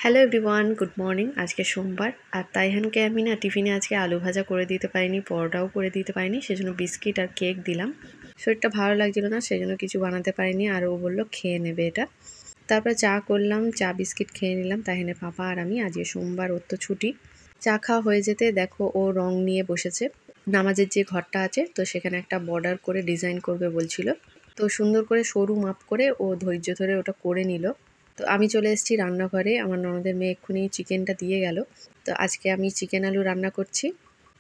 Hello everyone, good morning. আজকে সোমবার, আর তাইহানকে আমি না টিফিনে আজকে আলু ভাজা করে দিতে পারিনি, পরোটাও করে দিতে পারিনি, সেজন্য বিস্কিট আর কেক দিলাম। শরীরটা ভালো লাগছিল না, সেজন্য কিছু বানাতে পারিনি, আর ও বললো খেয়ে নেবে এটা। তারপরে চা করলাম, চা বিস্কিট খেয়ে নিলাম তাইহানের পাপা আর আমি। আজকে সোমবার, ওর তো ছুটি। চা খাওয়া হয়ে যেতে দেখো ও রং নিয়ে বসেছে। নামাজের যে ঘরটা আছে তো সেখানে একটা বর্ডার করে ডিজাইন করবে বলছিল, তো সুন্দর করে সরু মাপ করে ও ধৈর্য ধরে ওটা করে নিল। তো আমি চলে এসেছি রান্নাঘরে, আমার ননদের মেয়ে এক্ষুনি চিকেনটা দিয়ে গেল। তো আজকে আমি চিকেন আলু রান্না করছি,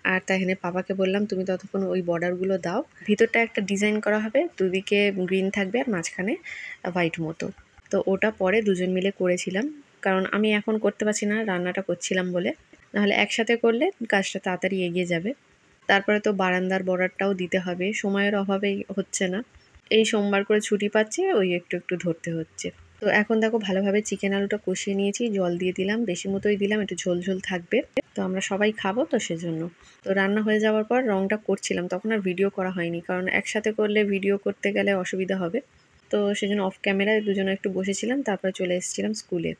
আর তাইহানের পাপাকে বললাম তুমি ততক্ষণ ওই বর্ডারগুলো দাও। ভিতরটা একটা ডিজাইন করা হবে, দুদিকে গ্রিন থাকবে আর মাঝখানে হোয়াইট মতো। তো ওটা পরে দুজন মিলে করেছিলাম, কারণ আমি এখন করতে পারছি না, রান্নাটা করছিলাম বলে। নাহলে একসাথে করলে কাজটা তাড়াতাড়ি এগিয়ে যাবে। তারপরে তো বারান্দার বর্ডারটাও দিতে হবে, সময়ের অভাবেই হচ্ছে না। এই সোমবার করে ছুটি পাচ্ছি, ওই একটু একটু ধরতে হচ্ছে। তো এখন দেখো ভালোভাবে চিকেন আলুটা কষিয়ে নিয়েছি, জল দিয়ে দিলাম, বেশি মতোই দিলাম, একটু ঝোল ঝোল থাকবে। তো আমরা সবাই খাবো তো সেজন্য। তো রান্না হয়ে যাওয়ার পর রংটা করছিলাম, তখন আর ভিডিও করা হয়নি, কারণ একসাথে করলে ভিডিও করতে গেলে অসুবিধা হবে। তো সেজন্য অফ ক্যামেরায় দুজনে একটু বসেছিলাম, তারপরে চলে এসেছিলাম স্কুলে।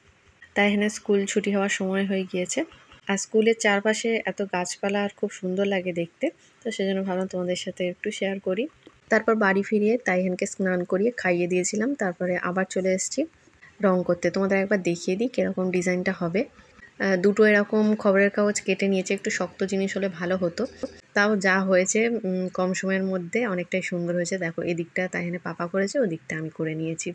তাই এখানে স্কুল ছুটি হওয়ার সময় হয়ে গিয়েছে। আর স্কুলের চারপাশে এত গাছপালা আর খুব সুন্দর লাগে দেখতে, তো সেজন্য ভাবলাম তোমাদের সাথে একটু শেয়ার করি। তারপর বাড়ি ফিরিয়ে তাইহানকে স্নান করিয়ে খাইয়ে দিয়েছিলাম, তারপরে আবার চলে এসেছি রং করতে। তোমাদের একবার দেখিয়ে দিই কীরকম ডিজাইনটা হবে। দুটো এরকম খবরের কাগজ কেটে নিয়েছে, একটু শক্ত জিনিস হলে ভালো হতো, তাও যা হয়েছে কম সময়ের মধ্যে অনেকটাই সুন্দর হয়েছে। দেখো এদিকটা তাইহানের পাপা করেছে, ওদিকটা আমি করে নিয়েছি।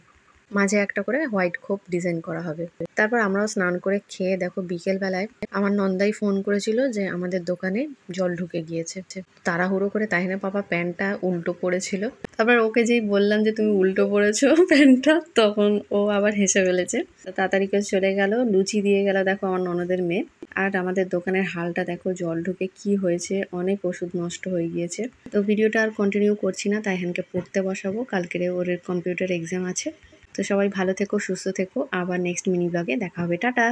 মাঝে একটা করে হোয়াইট খোপ ডিজাইন করা হবে। তারপর আমরাও স্নান করে খেয়ে দেখো বিকেলবেলায় আমার নন্দাই ফোন করেছিল যে আমাদের দোকানে জল ঢুকে গিয়েছে। তাড়াহুড়ো করে তাহিনা পাপা প্যান্টটা উল্টো পড়েছিল, তারপর ওকে যেই বললাম যে তুমি উল্টো পড়েছো প্যান্টটা, তখন ও আবার হেসে ফেলেছে। তো তাড়াতাড়ি করে চলে গেল, লুচি দিয়ে গেল দেখো আমার ননদের মেয়ে। আর আমাদের দোকানের হালটা দেখো জল ঢুকে কি হয়েছে, অনেক ওষুধ নষ্ট হয়ে গিয়েছে। তো ভিডিওটা আর কন্টিনিউ করছি না, তাইহানকে পড়তে বসাবো, কালকের ওর কম্পিউটার এক্সাম আছে। তো সবাই ভালো থেকো, সুস্থ থেকো, আবার নেক্সট মিনি ব্লগে দেখা হবে। টাটা।